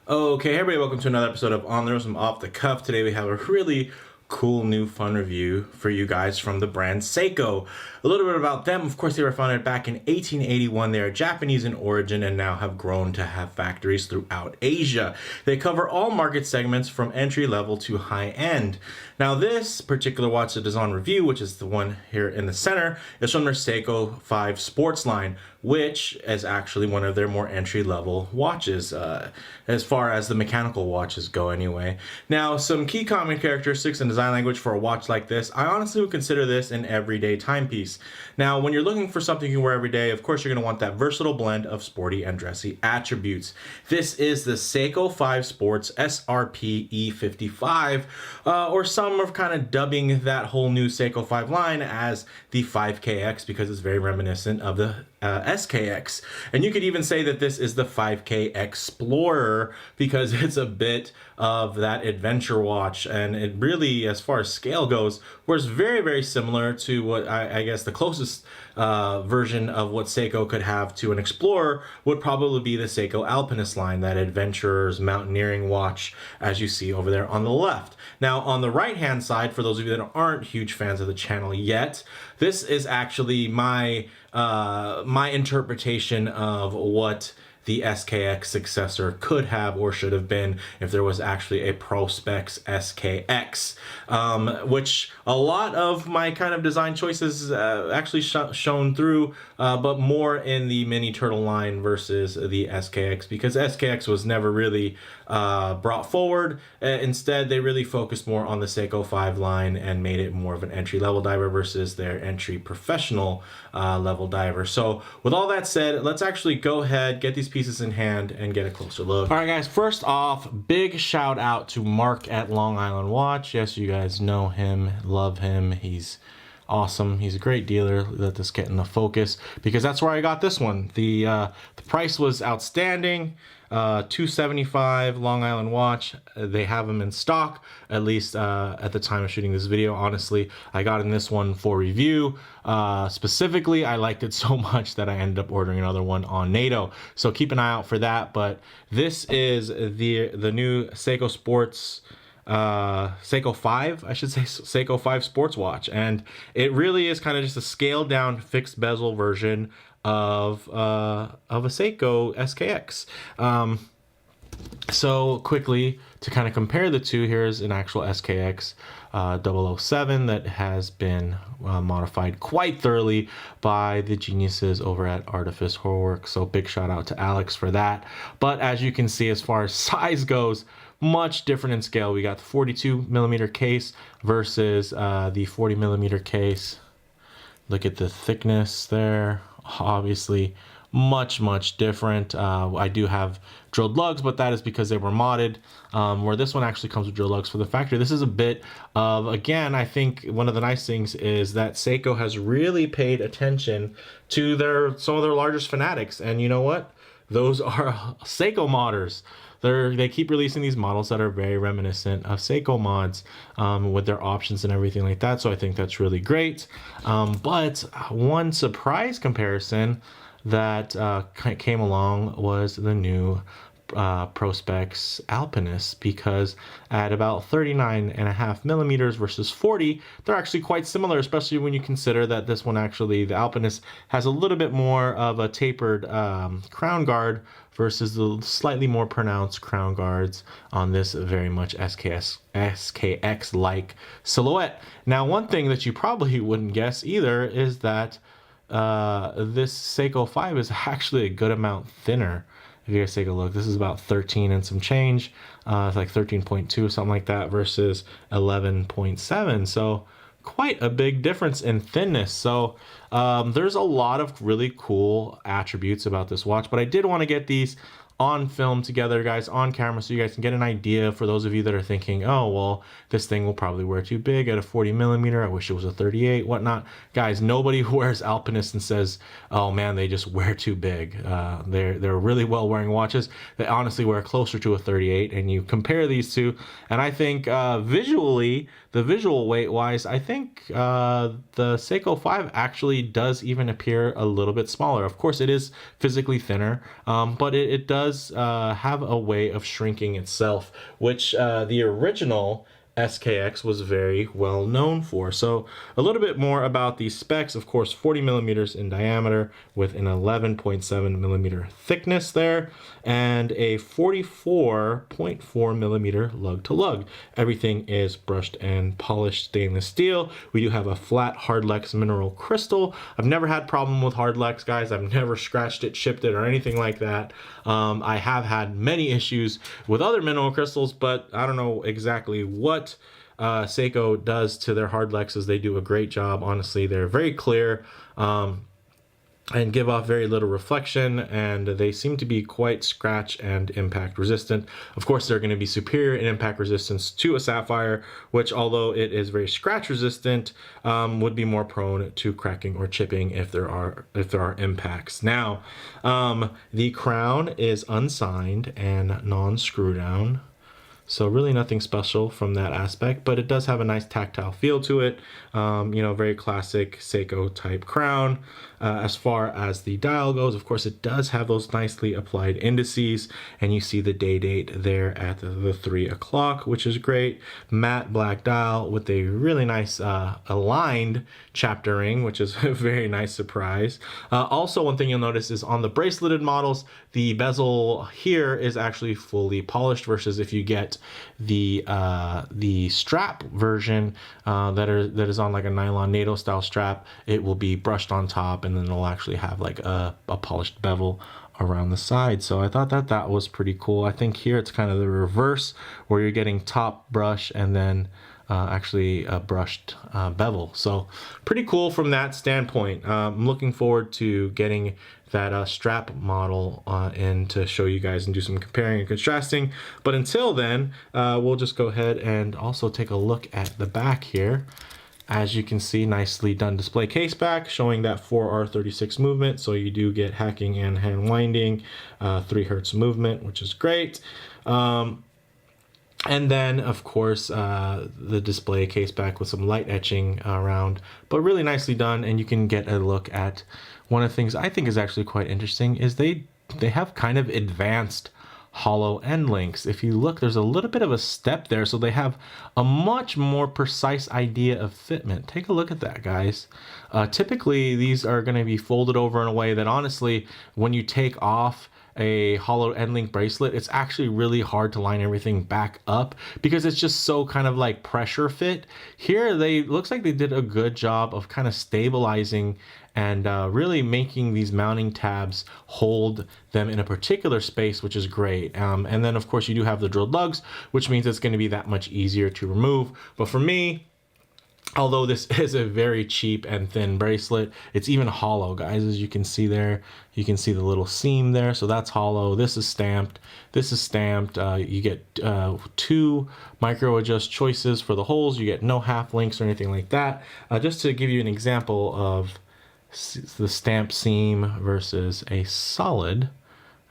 Okay, hey everybody, welcome to another episode of On the Nose. I'm Off the Cuff. Today we have a really cool new fun review for you guys from the brand Seiko. A little bit about them. Of course, they were founded back in 1881. They are Japanese in origin and now have grown to have factories throughout Asia. They cover all market segments from entry level to high end. Now this particular watch that is on review, which is the one here in the center, is from their Seiko 5 sports line, which is actually one of their more entry level watches, as far as the mechanical watches go anyway. Now, some key common characteristics and design language for a watch like this. I honestly would consider this an everyday timepiece. Now, when you're looking for something you can wear every day, of course, you're going to want that versatile blend of sporty and dressy attributes. This is the Seiko 5 Sports SRPE55, or some are kind of dubbing that whole new Seiko 5 line as the 5KX because it's very reminiscent of the SKX. And you could even say that this is the 5KXplorer because it's a bit of that adventure watch, and it really, as far as scale goes, was very, very similar to what I guess the closest version of what Seiko could have to an Explorer would probably be the Seiko Alpinist line, that adventurer's mountaineering watch as you see over there on the left. Now on the right hand side, for those of you that aren't huge fans of the channel yet, this is actually my interpretation of what the SKX successor could have or should have been if there was actually a Prospex SKX, which a lot of my kind of design choices actually shown through, but more in the Mini Turtle line versus the SKX, because SKX was never really brought forward. Instead, they really focused more on the Seiko 5 line and made it more of an entry-level diver versus their entry professional level diver. So with all that said, let's actually go ahead, get these pieces in hand, and get a closer look. All right, guys, first off, big shout out to Mark at Long Island Watch. Yes, you guys know him, love him. He's awesome. He's a great dealer. Let this get into focus because that's where I got this one. The price was outstanding. $275 Long Island watch. They have them in stock, at least at the time of shooting this video. Honestly, I got in this one for review. Specifically, I liked it so much that I ended up ordering another one on NATO. So keep an eye out for that. But this is the new Seiko Sports, Seiko 5, I should say, Seiko 5 sports watch, and it really is kind of just a scaled down fixed bezel version of a Seiko SKX. So quickly to kind of compare the two, here's an actual SKX 007 that has been modified quite thoroughly by the geniuses over at Artifice Horrorworks. So big shout out to Alex for that. But as you can see, as far as size goes, much different in scale. We got the 42mm case versus the 40mm case. Look at the thickness there. Obviously much different. I do have drilled lugs, but that is because they were modded, where this one actually comes with drilled lugs for the factory. This is a bit of, again, I think one of the nice things is that Seiko has really paid attention to some of their largest fanatics, and you know what? Those are Seiko modders. They keep releasing these models that are very reminiscent of Seiko mods, with their options and everything like that. So I think that's really great. But one surprise comparison that came along was the new Prospex Alpinist, because at about 39.5mm versus 40, they're actually quite similar, especially when you consider that this one actually, the Alpinist, has a little bit more of a tapered crown guard versus the slightly more pronounced crown guards on this very much SKX-like silhouette. Now, one thing that you probably wouldn't guess either is that this Seiko 5 is actually a good amount thinner. If you guys take a look, this is about 13 and some change. It's like 13.2 or something like that versus 11.7. So quite a big difference in thinness. So there's a lot of really cool attributes about this watch, but I did want to get these on film together, guys, on camera, so you guys can get an idea for those of you that are thinking, oh, well, this thing will probably wear too big at a 40mm. I wish it was a 38, whatnot. Guys, nobody wears Alpinist and says, oh man, they just wear too big. They're really well wearing watches. They honestly wear closer to a 38, and you compare these two, and I think visually, the visual weight wise, I think the Seiko 5 actually does even appear a little bit smaller. Of course, it is physically thinner, but it does does have a way of shrinking itself, which the original SKX was very well known for. So a little bit more about these specs. Of course, 40 millimeters in diameter with an 11.7 millimeter thickness there, and a 44.4 millimeter lug to lug. Everything is brushed and polished stainless steel. We do have a flat Hardlex mineral crystal. I've never had problem with Hardlex, guys. I've never scratched it, chipped it, or anything like that. I have had many issues with other mineral crystals, but I don't know exactly what Seiko does to their Hardlexes. They do a great job. Honestly, they're very clear and give off very little reflection, and they seem to be quite scratch and impact resistant. Of course, they're going to be superior in impact resistance to a sapphire, which, although it is very scratch resistant, would be more prone to cracking or chipping if there are impacts. Now, the crown is unsigned and non-screw down. So really nothing special from that aspect, but it does have a nice tactile feel to it. You know, very classic Seiko type crown. As far as the dial goes, of course, it does have those nicely applied indices, and you see the day date there at the 3 o'clock, which is great. Matte black dial with a really nice aligned chapter ring, which is a very nice surprise. Also, one thing you'll notice is on the braceleted models, the bezel here is actually fully polished, versus if you get the strap version that is on like a nylon NATO style strap, it will be brushed on top, and then it'll actually have like a polished bevel around the side. So I thought that was pretty cool. I think here it's kind of the reverse, where you're getting top brush and then actually a brushed bevel. So pretty cool from that standpoint. I'm looking forward to getting that strap model in to show you guys and do some comparing and contrasting. But until then, we'll just go ahead and also take a look at the back here. As you can see, nicely done display case back, showing that 4R36 movement. So you do get hacking and hand winding, 3 Hertz movement, which is great. And then, of course, the display case back with some light etching around, but really nicely done. And you can get a look at one of the things I think is actually quite interesting is they have kind of advanced hollow end links. If you look, there's a little bit of a step there, so they have a much more precise idea of fitment. Take a look at that, guys. Typically, these are going to be folded over in a way that, honestly, when you take off a hollow end link bracelet, it's actually really hard to line everything back up because it's just so kind of like pressure fit. Here, looks like they did a good job of kind of stabilizing and really making these mounting tabs hold them in a particular space, which is great. And then, of course, you do have the drilled lugs, which means it's going to be that much easier to remove. But for me, although this is a very cheap and thin bracelet, it's even hollow, guys. As you can see there, you can see the little seam there. So that's hollow. This is stamped. This is stamped. You get 2 micro adjust choices for the holes. You get no half links or anything like that. Just to give you an example of the stamp seam versus a solid,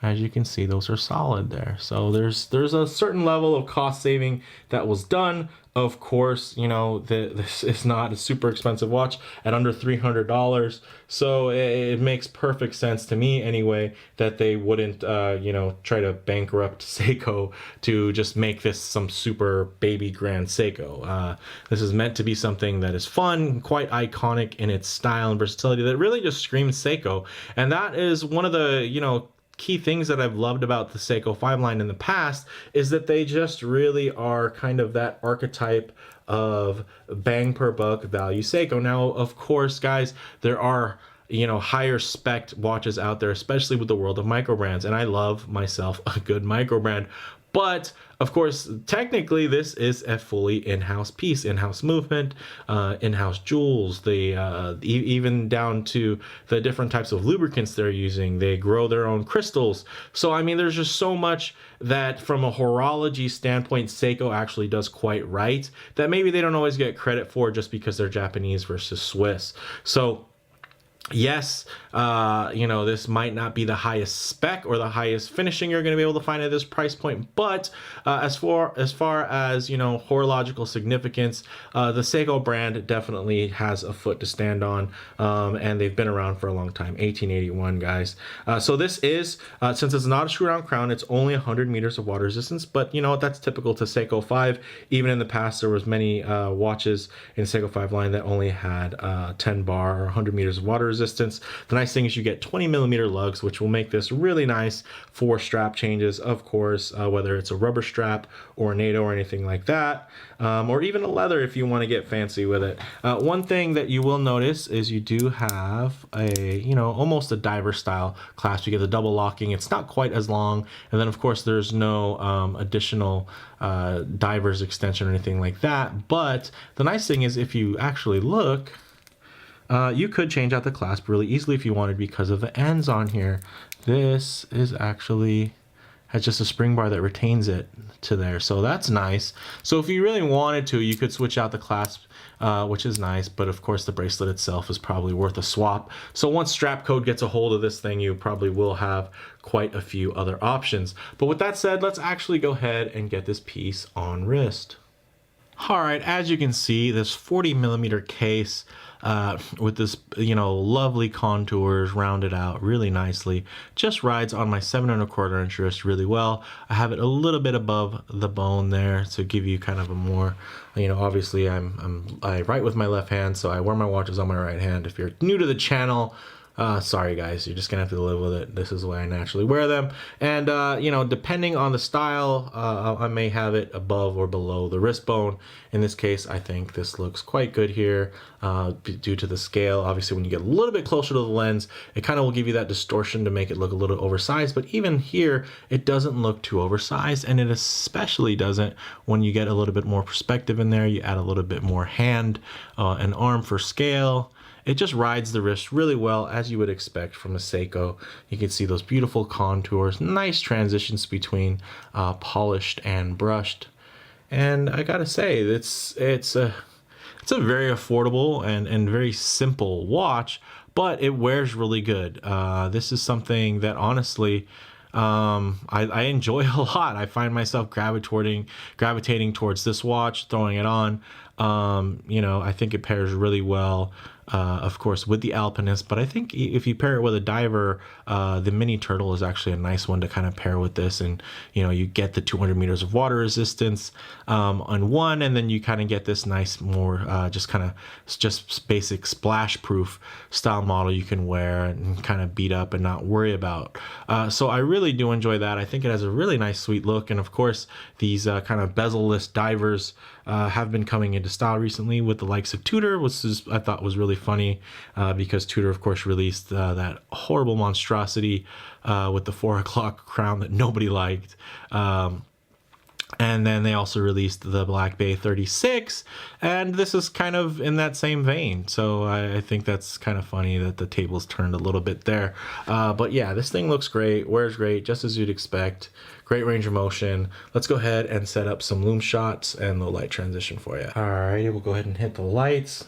as you can see, those are solid there. So there's a certain level of cost saving that was done. Of course, you know, this is not a super expensive watch at under $300. So it makes perfect sense to me anyway that they wouldn't, you know, try to bankrupt Seiko to just make this some super baby grand Seiko. This is meant to be something that is fun, quite iconic in its style and versatility that really just screams Seiko. And that is one of the, you know, key things that I've loved about the Seiko 5 line in the past is that they just really are kind of that archetype of bang per buck value Seiko. Now, of course, guys, there are, you know, higher spec watches out there, especially with the world of micro brands, and I love myself a good micro brand. But of course, technically, this is a fully in-house piece, in-house movement, in-house jewels. Even down to the different types of lubricants they're using. They grow their own crystals. So I mean, there's just so much that, from a horology standpoint, Seiko actually does quite right that maybe they don't always get credit for just because they're Japanese versus Swiss. So Yes, you know, this might not be the highest spec or the highest finishing you're going to be able to find at this price point, but as far as, you know, horological significance, the Seiko brand definitely has a foot to stand on, and they've been around for a long time. 1881, guys. So this is, since it's not a screw-down crown, it's only 100 meters of water resistance, but you know what, that's typical to Seiko 5. Even in the past, there was many watches in Seiko 5 line that only had 10 bar or 100 meters of water resistance. The nice thing is you get 20 millimeter lugs, which will make this really nice for strap changes, of course, whether it's a rubber strap or a NATO or anything like that, or even a leather if you want to get fancy with it. One thing that you will notice is you do have a, you know, almost a diver style clasp. You get the double locking. It's not quite as long, and then of course there's no additional diver's extension or anything like that. But the nice thing is if you actually look, you could change out the clasp really easily if you wanted because of the ends on here. This is actually has just a spring bar that retains it to there, so that's nice. So if you really wanted to, you could switch out the clasp, which is nice, but of course the bracelet itself is probably worth a swap. So once strap code gets a hold of this thing, you probably will have quite a few other options. But with that said, let's actually go ahead and get this piece on wrist. All right, as you can see, this 40 millimeter case with this, you know, lovely contours rounded out really nicely, just rides on my 7¼ inch wrist really well. I have it a little bit above the bone there to give you kind of a more, you know, obviously I write with my left hand, so I wear my watches on my right hand. If you're new to the channel, sorry guys, you're just gonna have to live with it. This is the way I naturally wear them. And you know, depending on the style, I may have it above or below the wrist bone. In this case, I think this looks quite good here due to the scale. Obviously, when you get a little bit closer to the lens, it kind of will give you that distortion to make it look a little oversized. But even here, it doesn't look too oversized, and it especially doesn't when you get a little bit more perspective in there. You add a little bit more hand and arm for scale. It just rides the wrist really well, as you would expect from a Seiko. You can see those beautiful contours, nice transitions between polished and brushed. And I gotta say, it's a very affordable and very simple watch, but it wears really good. This is something that honestly, I enjoy a lot. I find myself gravitating towards this watch, throwing it on. You know, I think it pairs really well, of course, with the Alpinist, but I think if you pair it with a diver, the Mini Turtle is actually a nice one to kind of pair with this. And, you know, you get the 200 meters of water resistance on one, and then you kind of get this nice, more just basic splash proof style model you can wear and kind of beat up and not worry about. So I really do enjoy that. I think it has a really nice, sweet look. And of course, these kind of bezel-less divers have been coming into style recently with the likes of Tudor, which I thought was really funny because Tudor, of course, released that horrible monstrosity with the 4 o'clock crown that nobody liked. And then they also released the Black Bay 36, and this is kind of in that same vein. So I think that's kind of funny that the tables turned a little bit there. But yeah, this thing looks great, wears great, just as you'd expect. Great range of motion. Let's go ahead and set up some lume shots and low light transition for you. All right, we'll go ahead and hit the lights.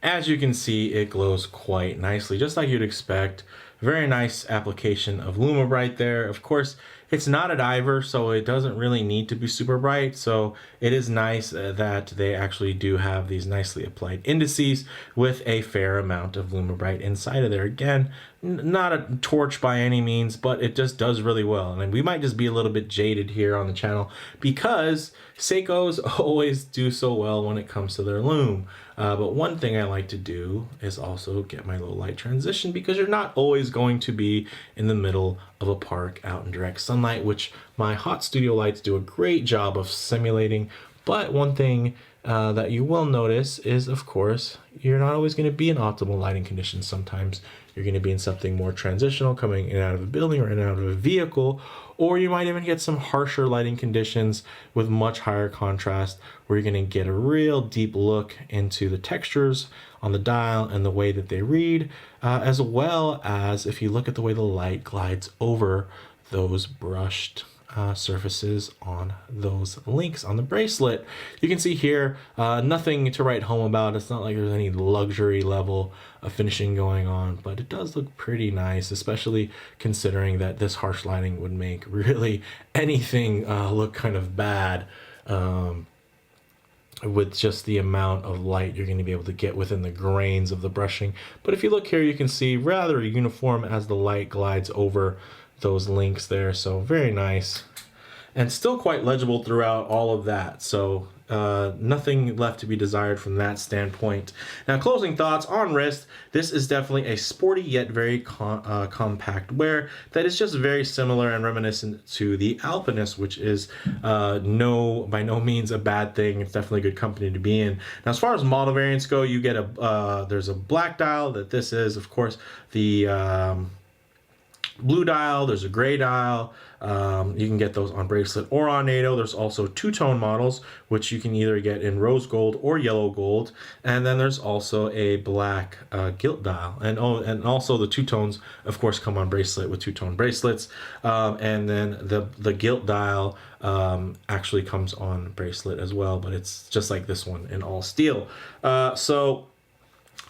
As you can see, it glows quite nicely, just like you'd expect. Very nice application of Luma right there. Of course, it's not a diver, so it doesn't really need to be super bright. So it is nice that they actually do have these nicely applied indices with a fair amount of Luma Bright inside of there. Again, not a torch by any means, but it just does really well. And we might just be a little bit jaded here on the channel because Seikos always do so well when it comes to their lume. But one thing I like to do is also get my low light transition, because you're not always going to be in the middle of a park out in direct sunlight, which my hot studio lights do a great job of simulating. But one thing that you will notice is, of course, you're not always going to be in optimal lighting conditions. Sometimes you're going to be in something more transitional, coming in and out of a building or in and out of a vehicle, or you might even get some harsher lighting conditions with much higher contrast, where you're going to get a real deep look into the textures on the dial and the way that they read, as well as if you look at the way the light glides over those brushed surfaces on those links on the bracelet. You can see here, nothing to write home about. It's not like there's any luxury level of finishing going on, but it does look pretty nice, especially considering that this harsh lighting would make really anything look kind of bad. With just the amount of light you're going to be able to get within the grains of the brushing. But if you look here, you can see rather uniform as the light glides over those links there. So very nice, and still quite legible throughout all of that. So nothing left to be desired from that standpoint. Now, closing thoughts on wrist. This is definitely a sporty yet very compact wear that is just very similar and reminiscent to the Alpinist, which is by no means a bad thing. It's definitely good company to be in. Now, as far as model variants go, you get there's a black dial that this is, of course, the blue dial. There's a gray dial. You can get those on bracelet or on NATO. There's also two-tone models, which you can either get in rose gold or yellow gold. And then there's also a black gilt dial. And also the two-tones, of course, come on bracelet with two-tone bracelets. And then the gilt dial actually comes on bracelet as well, but it's just like this one in all steel. So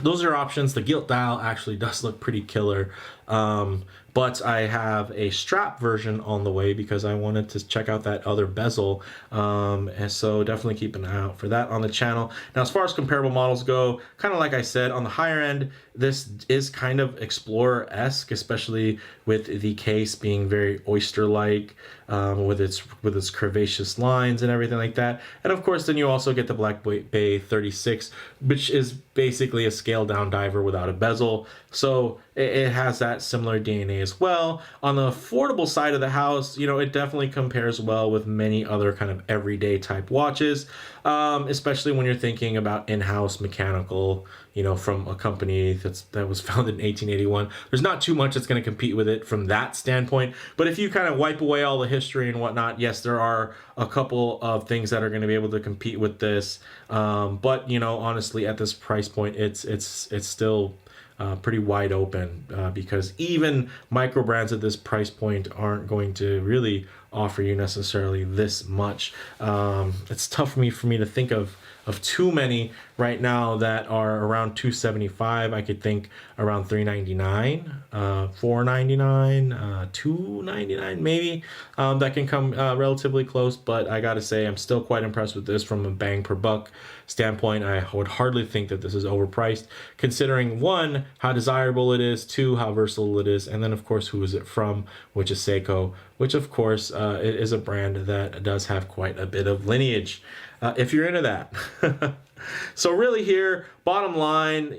those are options. The gilt dial actually does look pretty killer. But I have a strap version on the way because I wanted to check out that other bezel. And so definitely keep an eye out for that on the channel. Now, as far as comparable models go, kind of like I said, on the higher end, this is kind of Explorer-esque, especially with the case being very oyster-like, with its curvaceous lines and everything like that. And of course, then you also get the Black Bay 36, which is basically a scaled down diver without a bezel. So it has that similar DNA as well. On the affordable side of the house, you know, it definitely compares well with many other kind of everyday type watches, especially when you're thinking about in-house mechanical, you know, from a company that was founded in 1881. There's not too much that's going to compete with it from that standpoint. But if you kind of wipe away all the history and whatnot, yes, there are a couple of things that are going to be able to compete with this. But you know, honestly, at this price point, it's still pretty wide open, because even micro brands at this price point aren't going to really offer you necessarily this much. It's tough for me to think of too many right now that are around $275. I could think around $399, $499, $299 maybe, that can come relatively close. But I gotta say, I'm still quite impressed with this from a bang per buck standpoint. I would hardly think that this is overpriced, considering one, how desirable it is, two, how versatile it is, and then of course, who is it from, which is Seiko, which of course it is a brand that does have quite a bit of lineage, if you're into that. So really here, bottom line,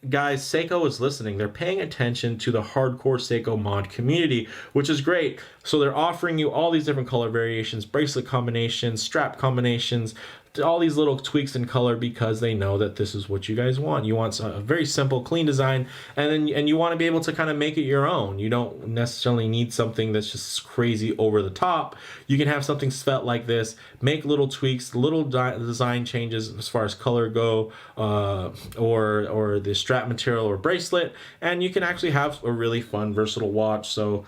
guys, Seiko is listening. They're paying attention to the hardcore Seiko mod community, which is great. So they're offering you all these different color variations, bracelet combinations, strap combinations, all these little tweaks in color, because they know that this is what you guys want. You want a very simple, clean design, and you want to be able to kind of make it your own. You don't necessarily need something that's just crazy over the top. You can have something svelte like this, make little tweaks, little design changes as far as color go, or the strap material or bracelet, and you can actually have a really fun, versatile watch. So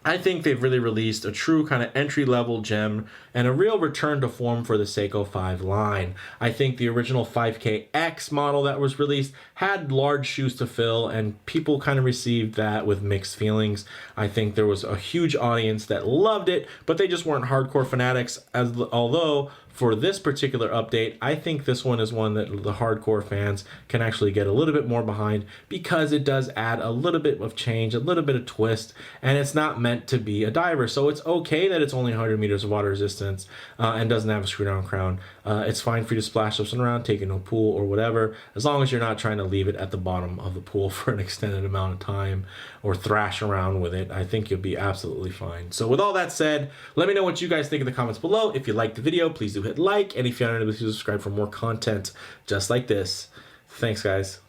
I think they've really released a true kind of entry-level gem and a real return to form for the Seiko 5 line. I think the original 5KX model that was released had large shoes to fill, and people kind of received that with mixed feelings. I think there was a huge audience that loved it, but they just weren't hardcore fanatics, although for this particular update, I think this one is one that the hardcore fans can actually get a little bit more behind, because it does add a little bit of change, a little bit of twist, and it's not meant to be a diver. So it's okay that it's only 100 meters of water resistance and doesn't have a screw down crown. It's fine for you to splash something around, take it in a pool or whatever, as long as you're not trying to leave it at the bottom of the pool for an extended amount of time or thrash around with it. I think you'll be absolutely fine. So with all that said, let me know what you guys think in the comments below. If you liked the video, please do hit like, and if you're not able to subscribe for more content just like this. Thanks, guys.